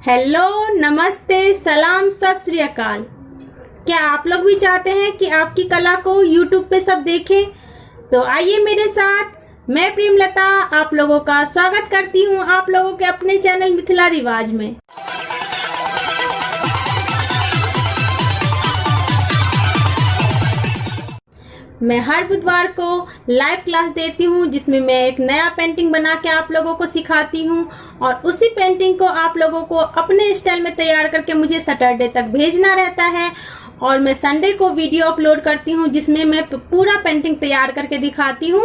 Hello, नमस्ते, सलाम, सत श्री अकाल। क्या आप लोग भी चाहते हैं कि आपकी कला को YouTube पे सब देखें? तो आइए मेरे साथ, मैं प्रेमलता आप लोगों का स्वागत करती हूँ आप लोगों के अपने चैनल मिथिला रिवाज में। मैं हर बुधवार को लाइव क्लास देती हूँ जिसमें मैं एक नया पेंटिंग बना के आप लोगों को सिखाती हूँ और उसी पेंटिंग को आप लोगों को अपने स्टाइल में तैयार करके मुझे सैटरडे तक भेजना रहता है और मैं संडे को वीडियो अपलोड करती हूँ जिसमें मैं पूरा पेंटिंग तैयार करके दिखाती हूँ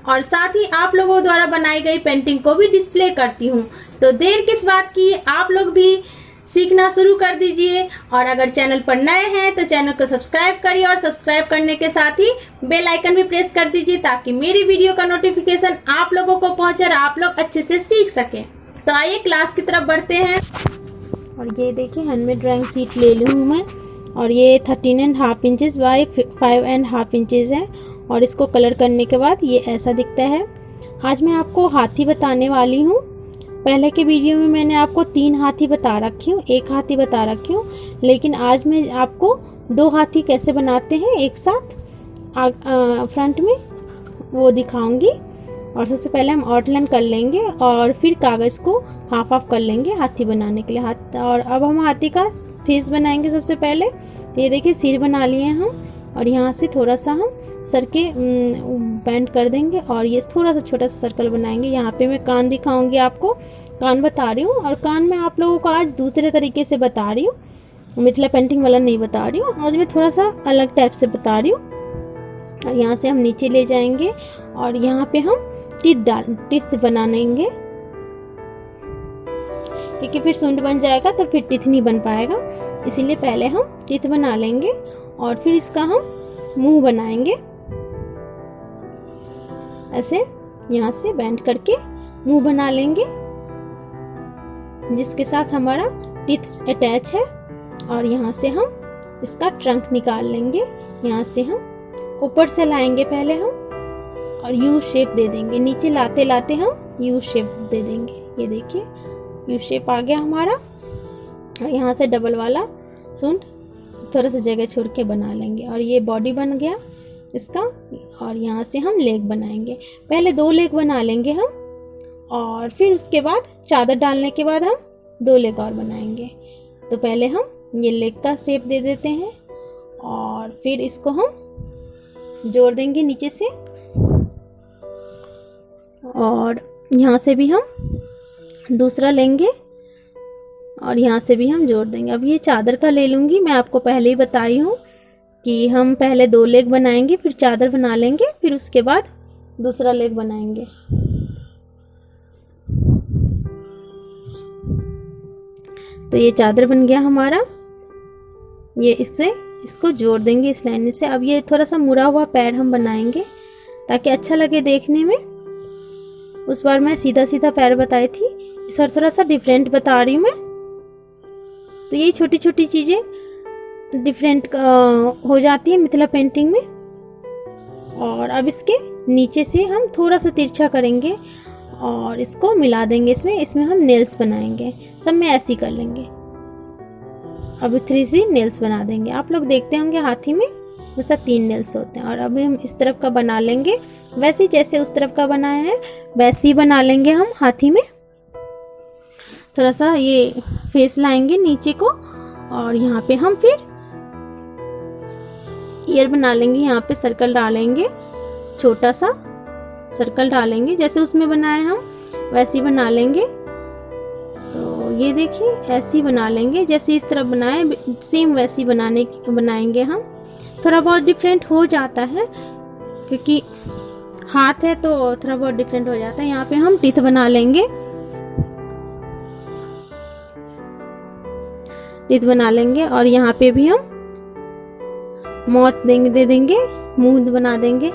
और साथ ही आप लोगों द्वारा बनाई गई पेंटिंग को भी डिस्प्ले करती हूँ। तो देर किस बात की, आप लोग भी सीखना शुरू कर दीजिए और अगर चैनल पर नए हैं तो चैनल को सब्सक्राइब करिए और सब्सक्राइब करने के साथ ही बेल आइकन भी प्रेस कर दीजिए ताकि मेरी वीडियो का नोटिफिकेशन आप लोगों को पहुंचे और आप लोग अच्छे से सीख सकें। तो आइए क्लास की तरफ बढ़ते हैं। और ये देखिए हैंडमेड ड्राइंग शीट ले ली हूँ मैं और ये 13.5 इंचेस बाय 5.5 इंचेस है और इसको कलर करने के बाद ये ऐसा दिखता है। आज मैं आपको हाथी बताने वाली हूँ। पहले के वीडियो में मैंने आपको 3 हाथी बता रखी हूँ, 1 हाथी बता रखी हूँ, लेकिन आज मैं आपको 2 हाथी कैसे बनाते हैं एक साथ फ्रंट में वो दिखाऊंगी। और सबसे पहले हम आउटलाइन कर लेंगे और फिर कागज़ को हाफ ऑफ कर लेंगे हाथी बनाने के लिए और अब हम हाथी का फेस बनाएंगे। सबसे पहले तो ये देखिए सिर बना लिए हम और यहाँ से थोड़ा सा हम सर के बैंड कर देंगे और ये थोड़ा सा छोटा सा सर्कल बनाएंगे। यहाँ पे मैं कान दिखाऊंगी, आपको कान बता रही हूँ और कान मैं आप लोगों को आज दूसरे तरीके से बता रही हूँ, मिथिला पेंटिंग वाला नहीं बता रही हूँ। आज मैं थोड़ा सा अलग टाइप से बता रही हूँ। और यहाँ से हम नीचे ले जाएंगे और यहाँ पे हम टीथ बनाएंगे क्योंकि फिर सूंड बन जाएगा तो फिर टीथ नहीं बन पाएगा, इसीलिए पहले हम टीथ बना लेंगे और फिर इसका हम मुंह बनाएंगे। ऐसे यहाँ से बेंड करके मुंह बना लेंगे जिसके साथ हमारा टीथ अटैच है। और यहाँ से हम इसका ट्रंक निकाल लेंगे। यहाँ से हम ऊपर से लाएंगे पहले हम और यू शेप दे देंगे, नीचे लाते लाते हम यू शेप दे देंगे। ये देखिए यू शेप आ गया हमारा। और यहाँ से डबल वाला सूंड थोड़ा सा जगह छोड़ के बना लेंगे और ये बॉडी बन गया इसका। और यहाँ से हम लेग बनाएंगे, पहले 2 लेग बना लेंगे हम और फिर उसके बाद चादर डालने के बाद हम 2 लेग और बनाएंगे। तो पहले हम ये लेग का शेप दे देते हैं और फिर इसको हम जोड़ देंगे नीचे से और यहाँ से भी हम दूसरा लेंगे और यहाँ से भी हम जोड़ देंगे। अब ये चादर का ले लूँगी, मैं आपको पहले ही बताई हूँ कि हम पहले 2 लेग बनाएंगे फिर चादर बना लेंगे फिर उसके बाद दूसरा लेग बनाएंगे। तो ये चादर बन गया हमारा, ये इसको जोड़ देंगे इस लाइन से। अब ये थोड़ा सा मुड़ा हुआ पैर हम बनाएंगे ताकि अच्छा लगे देखने में। उस बार मैं सीधा सीधा पैर बताई थी, इस बार थोड़ा सा डिफरेंट बता रही हूँ मैं। तो यही छोटी छोटी चीज़ें डिफरेंट हो जाती है मिथिला पेंटिंग में। और अब इसके नीचे से हम थोड़ा सा तिरछा करेंगे और इसको मिला देंगे इसमें हम नेल्स बनाएंगे। सब में ऐसे ही कर लेंगे। अब 3 नेल्स बना देंगे। आप लोग देखते होंगे हाथी में वैसा 3 नेल्स होते हैं। और अभी हम इस तरफ का बना लेंगे वैसे ही जैसे उस तरफ का बनाया है वैसे ही बना लेंगे हम हाथी में। थोड़ा सा ये फेस लाएंगे नीचे को और यहाँ पे हम फिर ईयर बना लेंगे। यहाँ पे सर्कल डालेंगे, छोटा सा सर्कल डालेंगे, जैसे उसमें बनाए हम वैसे ही बना लेंगे। तो ये देखिए ऐसे ही बना लेंगे जैसे इस तरफ बनाए सेम वैसे ही बनाएंगे हम। थोड़ा बहुत डिफरेंट हो जाता है क्योंकि हाथ है तो थोड़ा बहुत डिफरेंट हो जाता है। यहाँ पे हम टीथ बना लेंगे, टीथ बना लेंगे और यहाँ पे भी हम मौत दे देंगे, मुंह बना देंगे।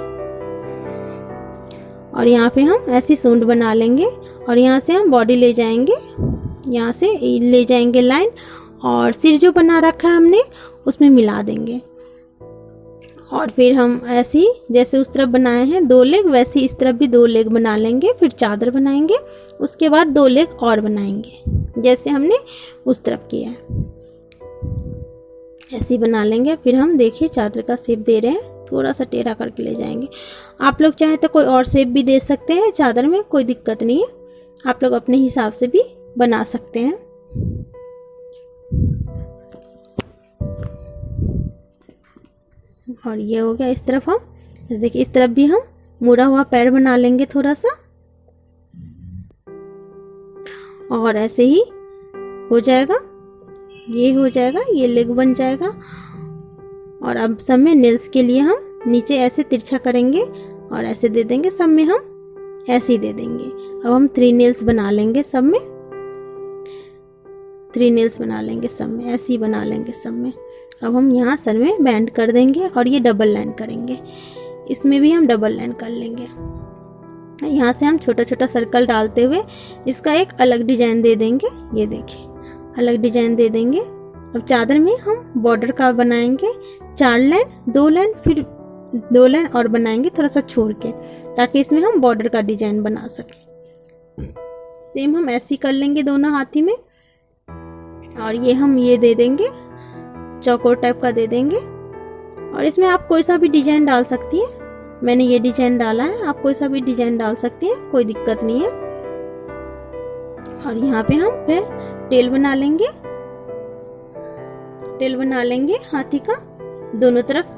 और यहाँ पे हम ऐसी सूंड बना लेंगे और यहाँ से हम बॉडी ले जाएंगे, यहाँ से ले जाएंगे लाइन और सिर जो बना रखा है हमने उसमें मिला देंगे। और फिर हम ऐसे ही जैसे उस तरफ बनाए हैं 2 लेग, वैसे इस तरफ भी 2 लेग बना लेंगे। फिर चादर बनाएंगे, उसके बाद 2 लेग और बनाएंगे जैसे हमने उस तरफ किया है, ऐसे ही बना लेंगे। फिर हम देखिए चादर का शेप दे रहे हैं, थोड़ा सा टेढ़ा करके ले जाएंगे। आप लोग चाहे तो कोई और शेप भी दे सकते हैं चादर में, कोई दिक्कत नहीं है, आप लोग अपने हिसाब से भी बना सकते हैं। और ये हो गया। इस तरफ हम देखिए, इस तरफ भी हम मुड़ा हुआ पैर बना लेंगे थोड़ा सा, और ऐसे ही हो जाएगा, ये हो जाएगा, ये लेग बन जाएगा। और अब सब में नेल्स के लिए हम नीचे ऐसे तिरछा करेंगे और ऐसे दे देंगे, सब में हम ऐसे ही दे देंगे। अब हम 3 नेल्स बना लेंगे सब में, 3 नेल्स बना लेंगे सब में, ऐसे ही बना लेंगे सब में। अब हम यहाँ सर में बैंड कर देंगे और ये डबल लाइन करेंगे, इसमें भी हम डबल लाइन कर लेंगे। यहाँ से हम छोटा छोटा सर्कल डालते हुए इसका एक अलग डिजाइन दे देंगे, ये देखिए अलग डिजाइन दे देंगे। अब चादर में हम बॉर्डर का बनाएंगे 4 लाइन, 2 लाइन, फिर 2 लाइन और बनाएंगे थोड़ा सा छोड़ के, ताकि इसमें हम बॉर्डर का डिजाइन बना सकें। सेम हम ऐसे ही कर लेंगे दोनों हाथी में। और ये हम ये दे देंगे, चौकोर टाइप का दे देंगे। और इसमें आप कोई सा भी डिजाइन डाल सकती है, मैंने ये डिजाइन डाला है, आप कोई सा भी डिजाइन डाल सकती हैं, कोई दिक्कत नहीं है। और यहाँ पे हम फिर टेल बना लेंगे, टेल बना लेंगे हाथी का दोनों तरफ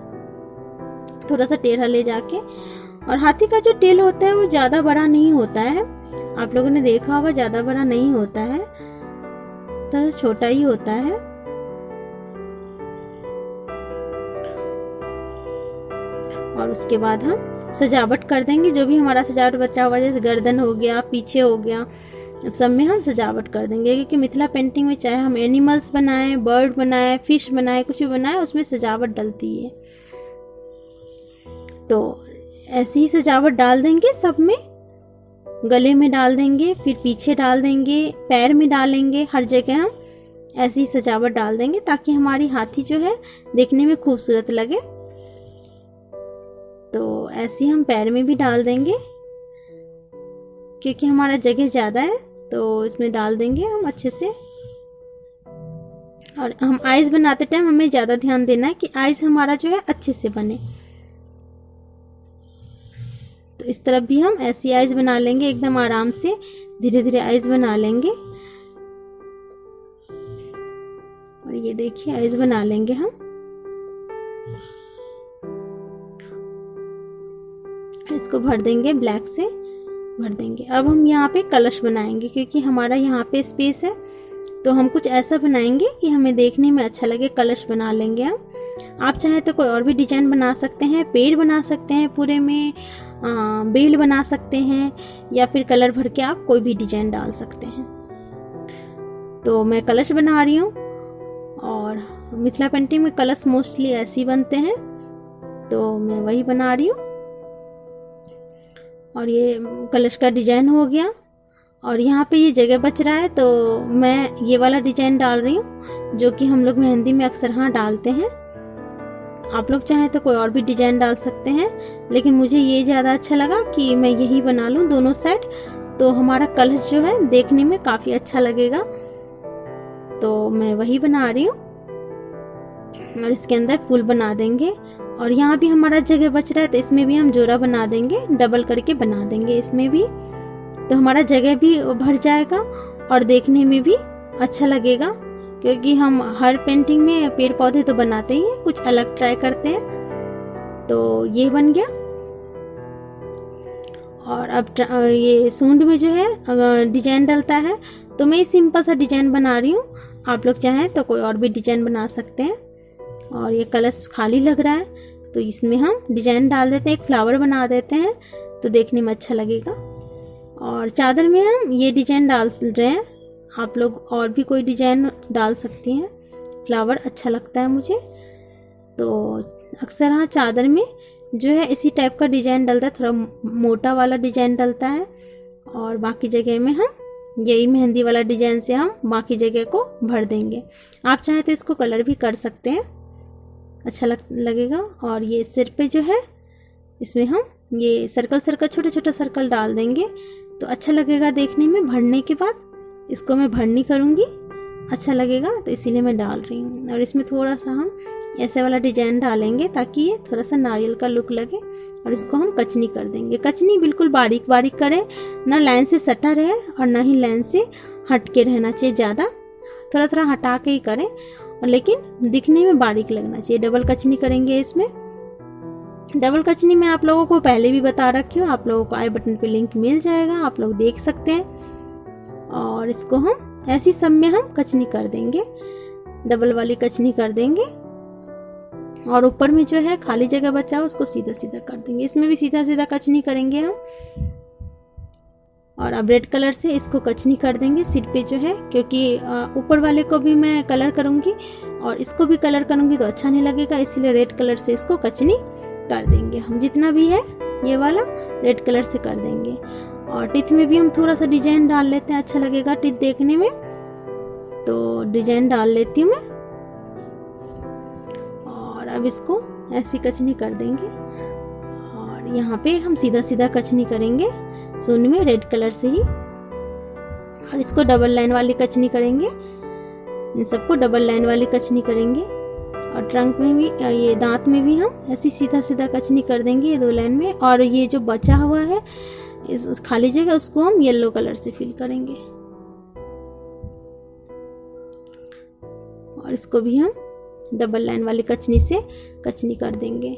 थोड़ा सा टेढ़ा ले जाके। और हाथी का जो टेल होता है वो ज़्यादा बड़ा नहीं होता है, आप लोगों ने देखा होगा, ज़्यादा बड़ा नहीं होता है, थोड़ा सा छोटा ही होता है। और उसके बाद हम सजावट कर देंगे, जो भी हमारा सजावट बचा हुआ, जैसे गर्दन हो गया, पीछे हो गया, सब में हम सजावट कर देंगे। क्योंकि मिथिला पेंटिंग में चाहे हम एनिमल्स बनाएं, बर्ड बनाएं, फिश बनाएं, कुछ भी बनाएं, उसमें सजावट डलती है। तो ऐसी ही सजावट डाल देंगे सब में, गले में डाल देंगे, फिर पीछे डाल देंगे, पैर में डालेंगे, हर जगह हम ऐसी सजावट डाल देंगे ताकि हमारी हाथी जो है देखने में खूबसूरत लगे। तो ऐसे हम पैर में भी डाल देंगे, क्योंकि हमारा जगह ज़्यादा है तो इसमें डाल देंगे हम अच्छे से। और हम आइज़ बनाते टाइम हमें ज़्यादा ध्यान देना है कि आइज़ हमारा जो है अच्छे से बने। तो इस तरफ भी हम ऐसी आइज़ बना लेंगे, एकदम आराम से धीरे धीरे आइज़ बना लेंगे। और ये देखिए आइज़ बना लेंगे हम। इसको भर देंगे, ब्लैक से भर देंगे। अब हम यहाँ पे कलश बनाएंगे, क्योंकि हमारा यहाँ पे स्पेस है, तो हम कुछ ऐसा बनाएंगे कि हमें देखने में अच्छा लगे। कलश बना लेंगे हम। आप चाहे तो कोई और भी डिजाइन बना सकते हैं, पेड़ बना सकते हैं पूरे में, बेल बना सकते हैं, या फिर कलर भर के आप कोई भी डिजाइन डाल सकते हैं। तो मैं कलश बना रही हूँ, और मिथिला पेंटिंग में कलश मोस्टली ऐसे ही बनते हैं, तो मैं वही बना रही हूँ। और ये कलश का डिजाइन हो गया। और यहाँ पे ये जगह बच रहा है, तो मैं ये वाला डिजाइन डाल रही हूँ, जो कि हम लोग मेहंदी में अक्सर हाँ डालते हैं। आप लोग चाहें तो कोई और भी डिजाइन डाल सकते हैं, लेकिन मुझे ये ज़्यादा अच्छा लगा कि मैं यही बना लूँ दोनों साइड, तो हमारा कलश जो है देखने में काफ़ी अच्छा लगेगा। तो मैं वही बना रही हूँ, और इसके अंदर फूल बना देंगे। और यहाँ भी हमारा जगह बच रहा है, तो इसमें भी हम जोड़ा बना देंगे, डबल करके बना देंगे इसमें भी, तो हमारा जगह भी भर जाएगा और देखने में भी अच्छा लगेगा। क्योंकि हम हर पेंटिंग में पेड़ पौधे तो बनाते ही हैं, कुछ अलग ट्राई करते हैं। तो ये बन गया। और अब ये सूंड में जो है डिजाइन डलता है, तो मैं सिंपल सा डिजाइन बना रही हूँ। आप लोग चाहें तो कोई और भी डिजाइन बना सकते हैं। और ये कलश खाली लग रहा है, तो इसमें हम डिजाइन डाल देते हैं, एक फ्लावर बना देते हैं, तो देखने में अच्छा लगेगा। और चादर में हम ये डिजाइन डाल रहे हैं, आप लोग और भी कोई डिजाइन डाल सकती हैं, फ्लावर अच्छा लगता है मुझे। तो अक्सर हाँ चादर में जो है इसी टाइप का डिजाइन डलता है, थोड़ा मोटा वाला डिजाइन डलता है। और बाकी जगह में हम यही मेहंदी वाला डिजाइन से हम बाकी जगह को भर देंगे। आप चाहें तो इसको कलर भी कर सकते हैं। अच्छा लगेगा। और ये सिर पे जो है इसमें हम ये सर्कल सर्कल छोटे छोटे सर्कल डाल देंगे तो अच्छा लगेगा देखने में। भरने के बाद इसको मैं भरनी करूँगी, अच्छा लगेगा तो इसीलिए मैं डाल रही हूँ। और इसमें थोड़ा सा हम ऐसे वाला डिजाइन डालेंगे ताकि ये थोड़ा सा नारियल का लुक लगे। और इसको हम कचनी कर देंगे। कचनी बिल्कुल बारीक बारीक करें, ना लाइन से सटा रहे और ना ही लाइन से हट के रहना चाहिए, ज़्यादा थोड़ा थोड़ा हटा के ही करें और लेकिन दिखने में बारीक लगना चाहिए। डबल कचनी करेंगे इसमें। डबल कचनी मैं आप लोगों को पहले भी बता रखी हूँ, आप लोगों को आई बटन पे लिंक मिल जाएगा, आप लोग देख सकते हैं। और इसको हम ऐसी सब में हम कचनी कर देंगे, डबल वाली कचनी कर देंगे। और ऊपर में जो है खाली जगह बचा हो उसको सीधा सीधा कर देंगे। इसमें भी सीधा सीधा कचनी करेंगे हम। और अब रेड कलर से इसको कचनी कर देंगे सिर पे जो है, क्योंकि ऊपर वाले को भी मैं कलर करूँगी और इसको भी कलर करूँगी तो अच्छा नहीं लगेगा, इसीलिए रेड कलर से इसको कचनी कर देंगे। हम जितना भी है ये वाला रेड कलर से कर देंगे। और टिथ में भी हम थोड़ा सा डिजाइन डाल लेते हैं, अच्छा लगेगा टिथ देखने में, तो डिजाइन डाल लेती हूँ मैं। और अब इसको ऐसी कचनी कर देंगे। और यहाँ पे हम सीधा सीधा कचनी करेंगे सूंड में रेड कलर से ही। और इसको डबल लाइन वाली कचनी करेंगे, इन सबको डबल लाइन वाली कचनी करेंगे। और ट्रंक में भी, ये दांत में भी हम ऐसी सीधा सीधा कचनी कर देंगे ये 2 लाइन में। और ये जो बचा हुआ है इस खाली जगह उसको हम येलो कलर से फिल करेंगे। और इसको भी हम डबल लाइन वाली कचनी से कचनी कर देंगे।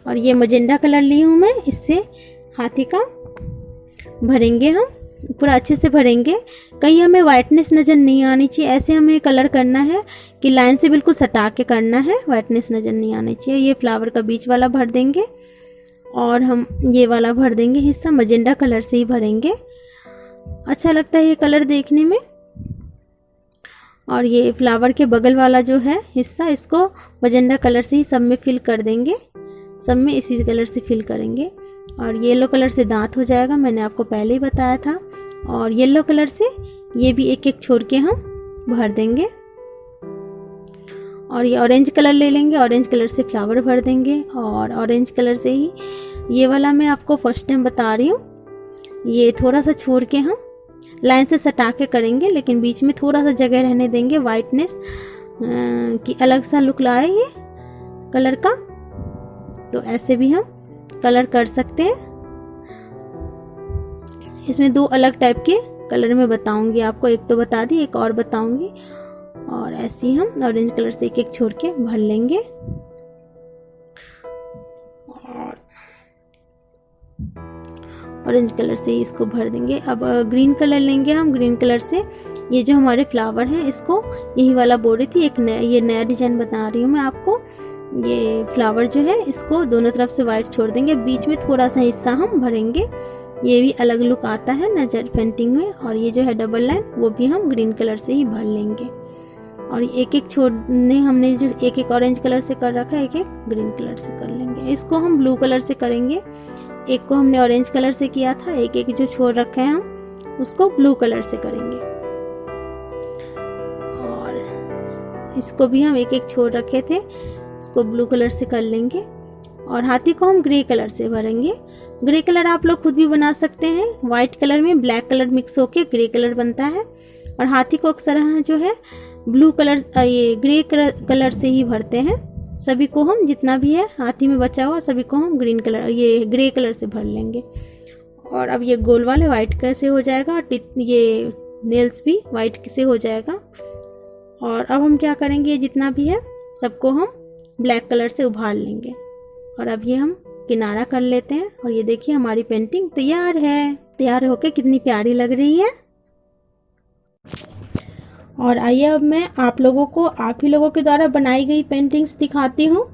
और ये मजेंडा कलर ली हूँ मैं, इससे हाथी का भरेंगे हम, पूरा अच्छे से भरेंगे। कहीं हमें वाइटनेस नज़र नहीं आनी चाहिए, ऐसे हमें कलर करना है कि लाइन से बिल्कुल सटा के करना है, वाइटनेस नज़र नहीं आनी चाहिए। ये फ्लावर का बीच वाला भर देंगे और हम ये वाला भर देंगे हिस्सा, मजेंडा कलर से ही भरेंगे, अच्छा लगता है ये कलर देखने में। और ये फ्लावर के बगल वाला जो है हिस्सा, इसको मजेंडा कलर से ही सब में फिल कर देंगे, सब में इसी कलर से फिल करेंगे। और येलो कलर से दांत हो जाएगा, मैंने आपको पहले ही बताया था। और येलो कलर से ये भी एक एक छोड़ के हम भर देंगे। और ये ऑरेंज कलर ले लेंगे, ऑरेंज कलर से फ्लावर भर देंगे। और ऑरेंज कलर से ही ये वाला मैं आपको फर्स्ट टाइम बता रही हूँ, ये थोड़ा सा छोड़ के हम लाइन से सटा के करेंगे, लेकिन बीच में थोड़ा सा जगह रहने देंगे, वाइटनेस की अलग सा लुक लाए ये कलर का। तो ऐसे भी हम कलर कर सकते हैं। इसमें 2 अलग टाइप के कलर में बताऊंगी आपको, एक तो बता दी, एक और बताऊंगी। और ऐसे ही हम ऑरेंज कलर से एक एक छोड़ के भर लेंगे। और ऑरेंज कलर से ही इसको भर देंगे। अब ग्रीन कलर लेंगे हम, ग्रीन कलर से ये जो हमारे फ्लावर हैं इसको, यही वाला बोल रही थी, एक ये नया डिजाइन बता रही हूँ मैं आपको। ये फ्लावर जो है इसको दोनों तरफ से वाइट छोड़ देंगे, बीच में थोड़ा सा हिस्सा हम भरेंगे, ये भी अलग लुक आता है नजर पेंटिंग में। और ये जो है डबल लाइन वो भी हम ग्रीन कलर से ही भर लेंगे। और एक एक छोड़ने हमने जो एक एक ऑरेंज कलर से कर रखा है, एक एक ग्रीन कलर से कर लेंगे। इसको हम ब्लू कलर से करेंगे, एक को हमने ऑरेंज कलर से किया था, एक एक जो छोड़ रखे हैं हम उसको ब्लू कलर से करेंगे। और इसको भी हम एक एक छोड़ रखे थे, इसको ब्लू कलर से कर लेंगे। और हाथी को हम ग्रे कलर से भरेंगे। ग्रे कलर आप लोग खुद भी बना सकते हैं, वाइट कलर में ब्लैक कलर मिक्स होके ग्रे कलर बनता है। और हाथी को अक्सर जो है ब्लू कलर, ये ग्रे कलर से ही भरते हैं। सभी को हम जितना भी है हाथी में बचा हुआ सभी को हम ग्रीन कलर, ये ग्रे कलर से भर लेंगे। और अब ये गोल वाले वाइट कलर से हो जाएगा, और ये नेल्स भी वाइट से हो जाएगा। और अब हम क्या करेंगे, ये जितना भी है सबको हम ब्लैक कलर से उभार लेंगे। और अब ये हम किनारा कर लेते हैं। और ये देखिए हमारी पेंटिंग तैयार है। तैयार होके कितनी प्यारी लग रही है। और आइए अब मैं आप लोगों को, आप ही लोगों के द्वारा बनाई गई पेंटिंग्स दिखाती हूँ।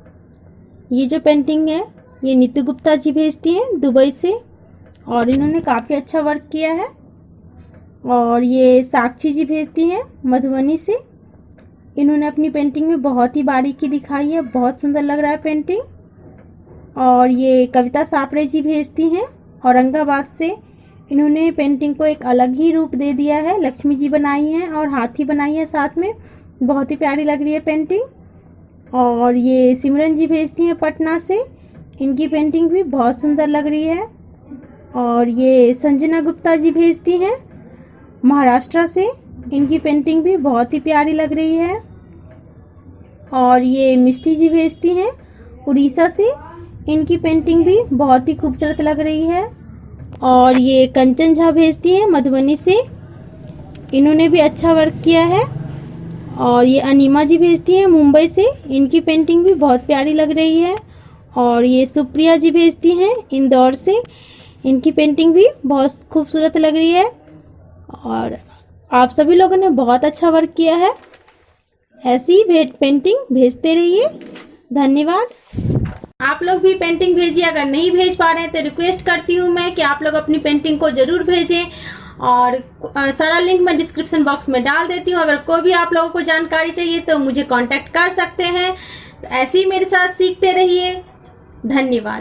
ये जो पेंटिंग है ये नीतू गुप्ता जी भेजती हैं दुबई से, और इन्होंने काफ़ी अच्छा वर्क किया है। और ये साक्षी जी भेजती हैं मधुबनी से, इन्होंने अपनी पेंटिंग में बहुत ही बारीकी दिखाई है, बहुत सुंदर लग रहा है पेंटिंग। और ये कविता सापड़े जी भेजती हैं औरंगाबाद से, इन्होंने पेंटिंग को एक अलग ही रूप दे दिया है। लक्ष्मी जी बनाई हैं और हाथी बनाई है साथ में, बहुत ही प्यारी लग रही है पेंटिंग। और ये सिमरन जी भेजती हैं पटना से, इनकी पेंटिंग भी बहुत सुंदर लग रही है। और ये संजना गुप्ता जी भेजती हैं महाराष्ट्र से, इनकी पेंटिंग भी बहुत ही प्यारी लग रही है। और ये मिष्टी जी भेजती हैं उड़ीसा से, इनकी पेंटिंग भी बहुत ही खूबसूरत लग रही है। और ये कंचन झा भेजती हैं मधुबनी से, इन्होंने भी अच्छा वर्क किया है। और ये अनीमा जी भेजती हैं मुंबई से, इनकी पेंटिंग भी बहुत प्यारी लग रही है। और ये सुप्रिया जी भेजती हैं इंदौर से, इनकी पेंटिंग भी बहुत खूबसूरत लग रही है। और आप सभी लोगों ने बहुत अच्छा वर्क किया है, ऐसी ही पेंटिंग भेजते रहिए। धन्यवाद। आप लोग भी पेंटिंग भेजिए, अगर नहीं भेज पा रहे हैं तो रिक्वेस्ट करती हूँ मैं कि आप लोग अपनी पेंटिंग को ज़रूर भेजें। और सारा लिंक मैं डिस्क्रिप्शन बॉक्स में डाल देती हूँ। अगर कोई भी आप लोगों को जानकारी चाहिए तो मुझे कांटेक्ट कर सकते हैं। तो ऐसे ही मेरे साथ सीखते रहिए। धन्यवाद।